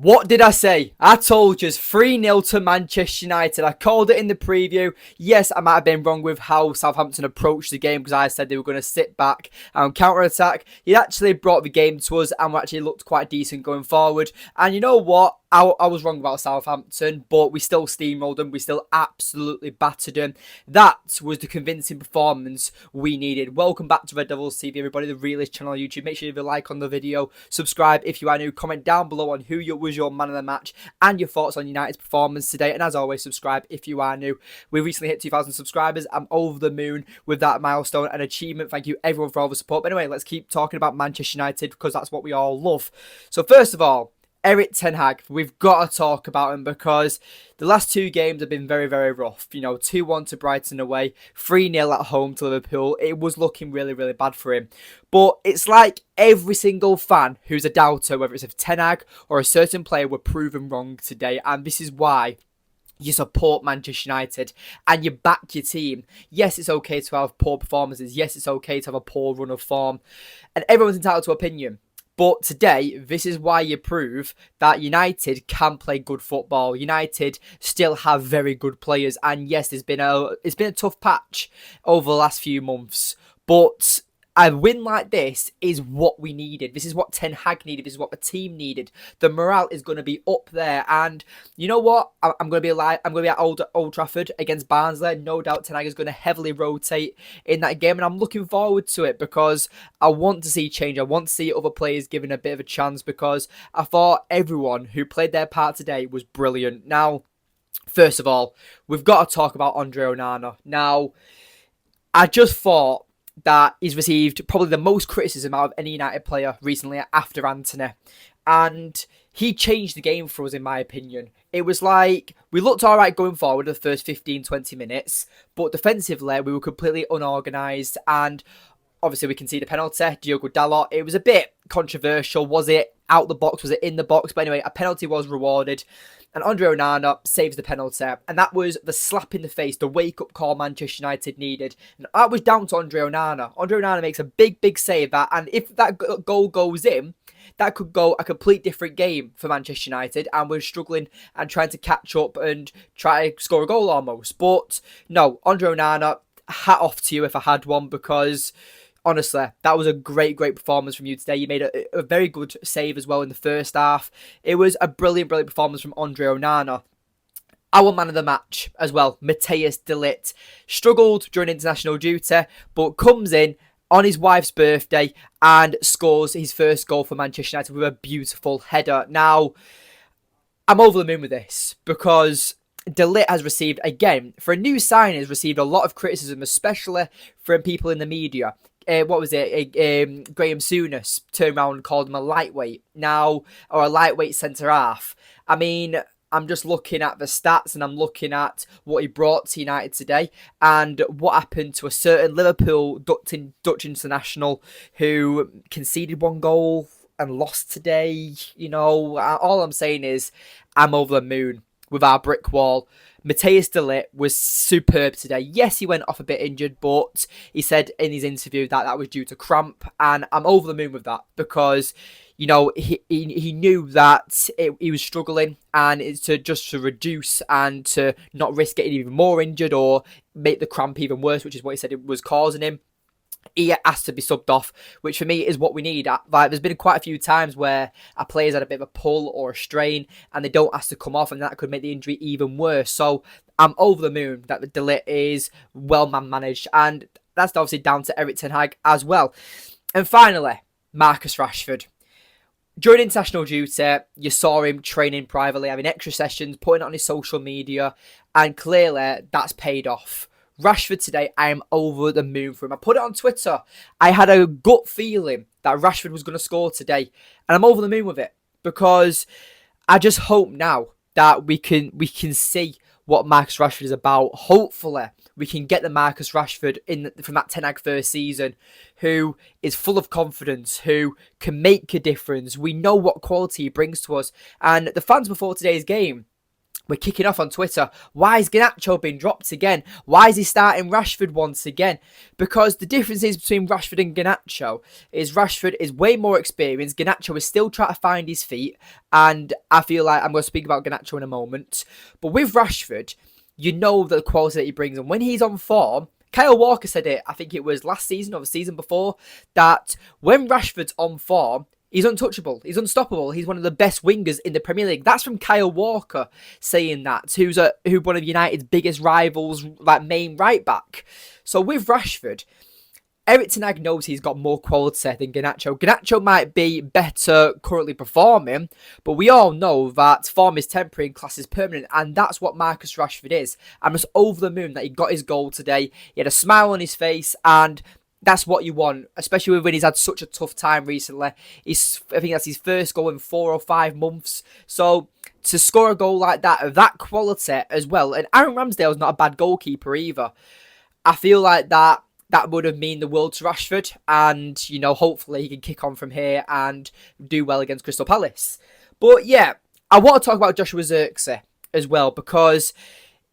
What did I say? I told you 3-0 to Manchester United. I called it in the preview. Yes, I might have been wrong with how Southampton approached the game because I said they were going to sit back and counter-attack. It actually brought the game to us and we actually looked quite decent going forward. And you know what? I was wrong about Southampton, but we still steamrolled them. We still absolutely battered them. That was the convincing performance we needed. Welcome back to Red Devils TV, everybody, the realest channel on YouTube. Make sure you leave a like on the video. Subscribe if you are new. Comment down below on who was your man of the match and your thoughts on United's performance today. And as always, subscribe if you are new. We recently hit 2,000 subscribers. I'm over the moon with that milestone and achievement. Thank you everyone for all the support. But anyway, let's keep talking about Manchester United because that's what we all love. So first of all, Erik Ten Hag, we've got to talk about him because the last two games have been very, very rough. You know, 2-1 to Brighton away, 3-0 at home to Liverpool. It was looking really, really bad for him. But it's like every single fan who's a doubter, whether it's a Ten Hag or a certain player, were proven wrong today. And this is why you support Manchester United and you back your team. Yes, it's okay to have poor performances. Yes, it's okay to have a poor run of form. And everyone's entitled to opinion. But today, this is why you prove that United can play good football. United still have very good players. And yes, it's been a tough patch over the last few months. But a win like this is what we needed. This is what Ten Hag needed. This is what the team needed. The morale is going to be up there. And you know what? I'm going to be alive. I'm going to be at Old Trafford against Barnsley. No doubt Ten Hag is going to heavily rotate in that game. And I'm looking forward to it because I want to see change. I want to see other players given a bit of a chance because I thought everyone who played their part today was brilliant. Now, first of all, we've got to talk about Andre Onana. Now, I just thought that he's received probably the most criticism out of any United player recently after Antony. And he changed the game for us, in my opinion. It was like, we looked alright going forward the first 15-20 minutes, but defensively, we were completely unorganised. And obviously, we can see the penalty, Diogo Dalot. It was a bit controversial. Was it out the box? Was it in the box? But anyway, a penalty was rewarded. And Andre Onana saves the penalty. And that was the slap in the face, the wake-up call Manchester United needed. And that was down to Andre Onana. Andre Onana makes a big, big save. And if that goal goes in, that could go a complete different game for Manchester United. And we're struggling and trying to catch up and try to score a goal almost. But no, Andre Onana, hat off to you if I had one because honestly, that was a great, great performance from you today. You made a very good save as well in the first half. It was a brilliant, brilliant performance from Andre Onana. Our man of the match as well, Matthias De Ligt, struggled during international duty, but comes in on his wife's birthday and scores his first goal for Manchester United with a beautiful header. Now, I'm over the moon with this because De Ligt has received, again, for a new signing, has received a lot of criticism, especially from people in the media. Graham Souness turned around and called him a lightweight now, or a lightweight centre-half. I mean, I'm just looking at the stats and I'm looking at what he brought to United today and what happened to a certain Liverpool Dutch international who conceded one goal and lost today. You know, all I'm saying is I'm over the moon with our brick wall. Matthias De Ligt was superb today. Yes, he went off a bit injured, but he said in his interview that that was due to cramp, and I'm over the moon with that because, you know, he knew that he was struggling, and it's to reduce and to not risk getting even more injured or make the cramp even worse, which is what he said it was causing him. He has to be subbed off, which for me is what we need. Like, there's been quite a few times where a player's had a bit of a pull or a strain and they don't ask to come off, and that could make the injury even worse. So I'm over the moon that the De Ligt is well managed, and that's obviously down to Erik Ten Hag as well. And finally, Marcus Rashford. During international duty, you saw him training privately, having extra sessions, putting it on his social media, and clearly that's paid off. Rashford today, I am over the moon for him. I put it on Twitter. I had a gut feeling that Rashford was going to score today. And I'm over the moon with it. Because I just hope now that we can see what Marcus Rashford is about. Hopefully, we can get the Marcus Rashford from that Ten Hag first season, who is full of confidence, who can make a difference. We know what quality he brings to us. And the fans before today's game we're kicking off on Twitter. Why is Garnacho being dropped again? Why is he starting Rashford once again? Because the difference is between Rashford and Garnacho is Rashford is way more experienced. Garnacho is still trying to find his feet. And I feel like I'm going to speak about Garnacho in a moment. But with Rashford, you know the quality that he brings. And when he's on form, Kyle Walker said it, I think it was last season or the season before, that when Rashford's on form, he's untouchable. He's unstoppable. He's one of the best wingers in the Premier League. That's from Kyle Walker saying that, who's one of United's biggest rivals, like main right back. So with Rashford, Erik Ten Hag knows he's got more quality than Garnacho. Garnacho might be better currently performing, but we all know that form is temporary and class is permanent, and that's what Marcus Rashford is. I'm just over the moon that he got his goal today. He had a smile on his face, and that's what you want, especially when he's had such a tough time recently. I think that's his first goal in 4 or 5 months. So to score a goal like that, of that quality as well, and Aaron Ramsdale's not a bad goalkeeper either. I feel like that would have mean the world to Rashford, and hopefully he can kick on from here and do well against Crystal Palace. But yeah, I want to talk about Joshua Zirkzee as well, because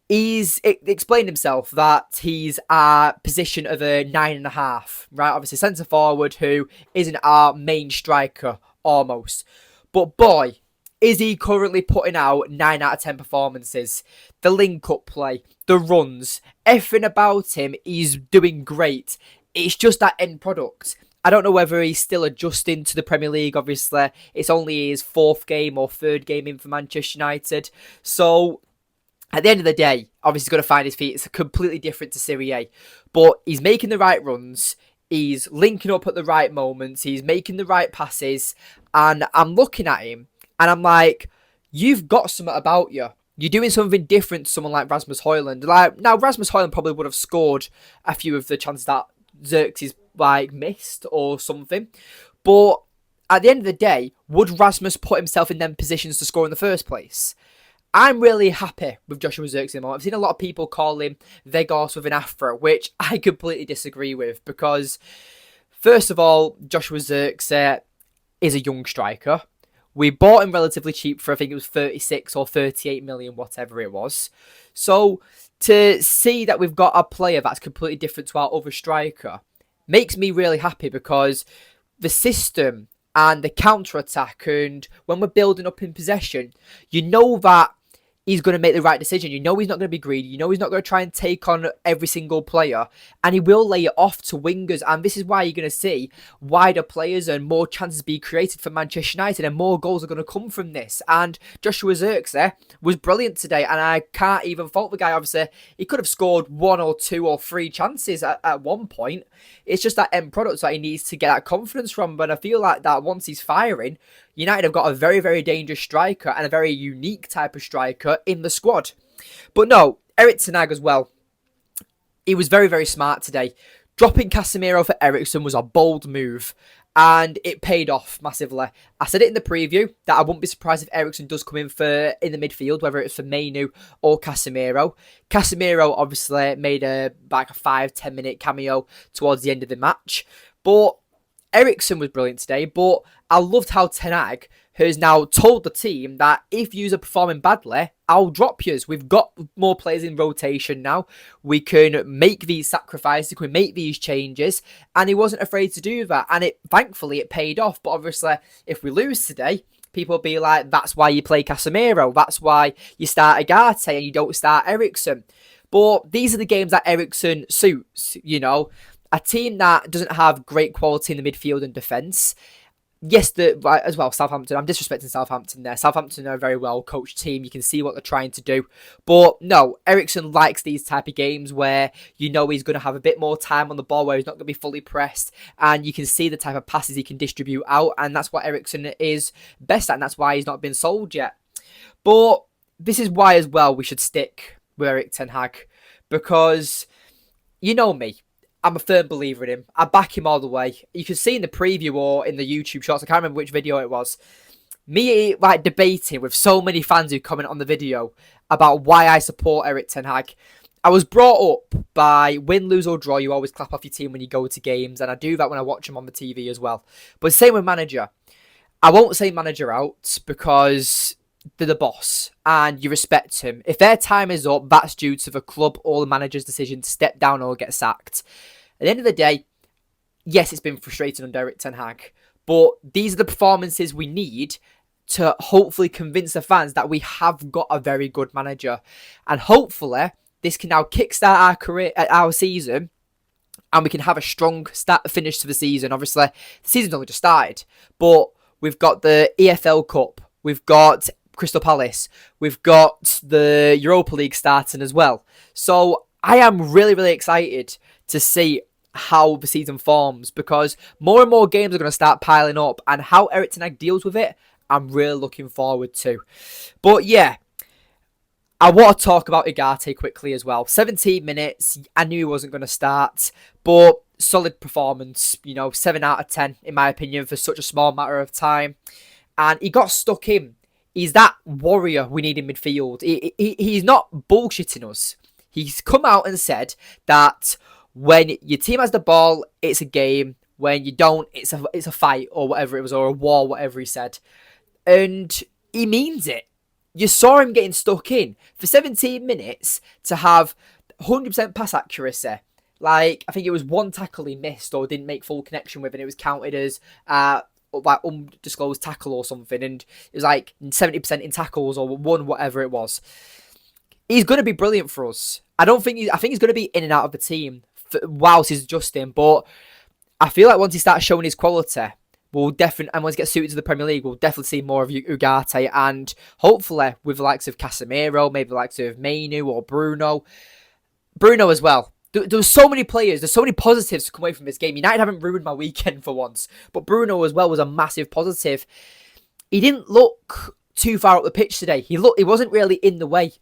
he's explained himself that he's a position of a 9.5, right? Obviously, centre forward who isn't our main striker almost. But boy, is he currently putting out 9 out of 10 performances. The link-up play, the runs, everything about him, he's doing great. It's just that end product. I don't know whether he's still adjusting to the Premier League, obviously. It's only his 4th game or 3rd game in for Manchester United. So at the end of the day, obviously he's got to find his feet. It's completely different to Serie A. But he's making the right runs. He's linking up at the right moments. He's making the right passes. And I'm looking at him and I'm like, you've got something about you. You're doing something different to someone like Rasmus Højlund. Now, Rasmus Højlund probably would have scored a few of the chances that Zirkzee's missed or something. But at the end of the day, would Rasmus put himself in them positions to score in the first place? I'm really happy with Joshua Zirkzee. I've seen a lot of people call him Vegas with an afro, which I completely disagree with, because first of all, Joshua Zirkzee is a young striker. We bought him relatively cheap for, I think it was 36 or 38 million, whatever it was. So to see that we've got a player that's completely different to our other striker makes me really happy, because the system and the counter-attack, and when we're building up in possession, you know that he's going to make the right decision. You know he's not going to be greedy. You know he's not going to try and take on every single player. And he will lay it off to wingers. And this is why you're going to see wider players and more chances be created for Manchester United. And more goals are going to come from this. And Joshua Zirkzee was brilliant today. And I can't even fault the guy. Obviously, he could have scored 1 or 2 or 3 chances at one point. It's just that end product that he needs to get that confidence from. But I feel like that once he's firing, United have got a very, very dangerous striker and a very unique type of striker in the squad. But no, Erik Ten Hag as well. He was very, very smart today. Dropping Casemiro for Eriksen was a bold move, and it paid off massively. I said it in the preview that I wouldn't be surprised if Eriksen does come in the midfield, whether it's for Mainu or Casemiro. Casemiro obviously made a 5-10 minute cameo towards the end of the match, but Eriksen was brilliant today. But I loved how Ten Hag has now told the team that if you are performing badly, I'll drop yous. We've got more players in rotation now. We can make these sacrifices. We can make these changes. And he wasn't afraid to do that. And thankfully, it paid off. But obviously, if we lose today, people will be like, that's why you play Casemiro. That's why you start Agate and you don't start Eriksen. But these are the games that Eriksen suits, A team that doesn't have great quality in the midfield and defence. Yes, as well, Southampton. I'm disrespecting Southampton there. Southampton are a very well coached team. You can see what they're trying to do. But no, Eriksen likes these type of games where he's going to have a bit more time on the ball, where he's not going to be fully pressed. And you can see the type of passes he can distribute out. And that's what Eriksen is best at. And that's why he's not been sold yet. But this is why as well we should stick with Erik Ten Hag. Because you know me. I'm a firm believer in him. I back him all the way. You can see in the preview or in the YouTube shorts, I can't remember which video it was, me debating with so many fans who comment on the video about why I support Erik Ten Hag. I was brought up by win, lose or draw. You always clap off your team when you go to games, and I do that when I watch them on the TV as well. But same with manager. I won't say manager out because they're the boss and you respect him. If their time is up, that's due to the club or the manager's decision to step down or get sacked. At the end of the day, yes, it's been frustrating under Erik Ten Hag, but these are the performances we need to hopefully convince the fans that we have got a very good manager. And hopefully, this can now kickstart our career, our season, and we can have a strong finish to the season. Obviously, the season's only just started, but we've got the EFL Cup, we've got Crystal Palace, we've got the Europa League starting as well. So I am really, really excited to see how the season forms, because more and more games are going to start piling up, and how Erik Ten Hag deals with it, I'm really looking forward to. But yeah, I want to talk about Ugarte quickly as well. 17 minutes, I knew he wasn't going to start, but solid performance, 7 out of 10 in my opinion for such a small matter of time. And he got stuck in. He's that warrior we need in midfield. He's not bullshitting us. He's come out and said that when your team has the ball, it's a game. When you don't, it's a fight or whatever it was, or a war, whatever he said. And he means it. You saw him getting stuck in. For 17 minutes to have 100% pass accuracy. Like, I think it was one tackle he missed or didn't make full connection with, and it was counted as like undisclosed tackle or something. And it was like 70% in tackles or one, whatever it was. He's going to be brilliant for us. I think he's going to be in and out of the team whilst he's adjusting. But I feel like once he starts showing his quality, and once he gets suited to the Premier League, we'll definitely see more of Ugarte, and hopefully with the likes of Casemiro, maybe the likes of Mainu or Bruno as well. There were so many players, there's so many positives to come away from this game. United haven't ruined my weekend for once, but Bruno as well was a massive positive. He didn't look too far up the pitch today. He wasn't really in the way.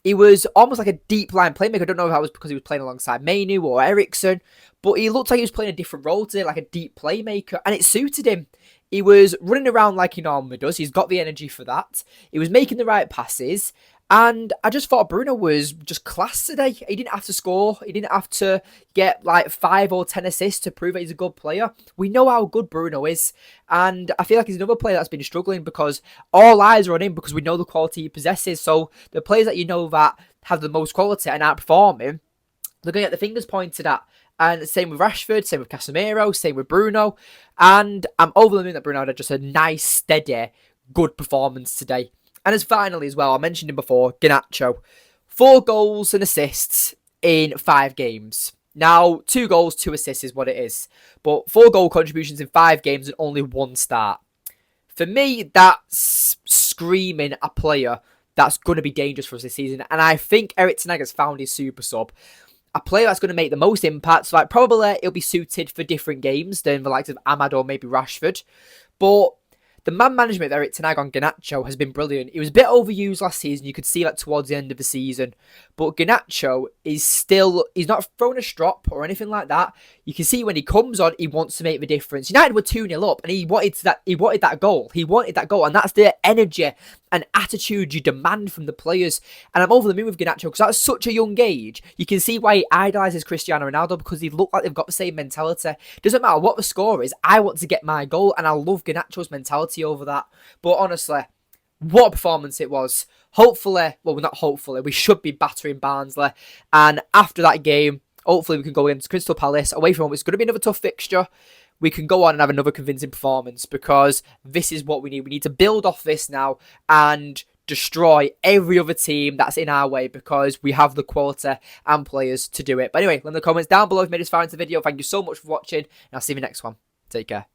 He was almost like a deep line playmaker. I don't know if that was because he was playing alongside Mainu or Eriksen, but he looked like he was playing a different role today, like a deep playmaker, and it suited him. He was running around like he normally does. He's got the energy for that. He was making the right passes, and I just thought Bruno was just class today. He didn't have to score. He didn't have to get like 5 or 10 assists to prove that he's a good player. We know how good Bruno is, and I feel like he's another player that's been struggling because all eyes are on him because we know the quality he possesses. So the players that that have the most quality and aren't performing, they're going to get the fingers pointed at. And same with Rashford, same with Casemiro, same with Bruno. And I'm over the moon that Bruno had just a nice, steady, good performance today. And as finally as well, I mentioned him before, Garnacho. 4 goals and assists in 5 games. Now, 2 goals, 2 assists is what it is. But 4 goal contributions in 5 games and only 1 start. For me, that's screaming a player that's going to be dangerous for us this season. And I think Erik Ten Hag has found his super sub. A player that's going to make the most impact. So, probably it'll be suited for different games than the likes of Ahmad or maybe Rashford. But the man management of Erik Ten Hag on Garnacho has been brilliant. He was a bit overused last season. You could see that towards the end of the season. But Garnacho he's not throwing a strop or anything like that. You can see when he comes on, he wants to make the difference. United were 2-0 up and he wanted that goal. He wanted that goal. And that's the energy and attitude you demand from the players. And I'm over the moon with Garnacho because at such a young age, you can see why he idolises Cristiano Ronaldo, because they look like they've got the same mentality. Doesn't matter what the score is, I want to get my goal, and I love Garnacho's mentality over that. But honestly, what a performance it was. Hopefully, well, not hopefully, we should be battering Barnsley. And after that game, hopefully we can go against Crystal Palace away from home. It's going to be another tough fixture. We can go on and have another convincing performance, because this is what we need. We need to build off this now and destroy every other team that's in our way, because we have the quality and players to do it. But anyway, leave in the comments down below if you made this far into the video. Thank you so much for watching, and I'll see you in the next one. Take care.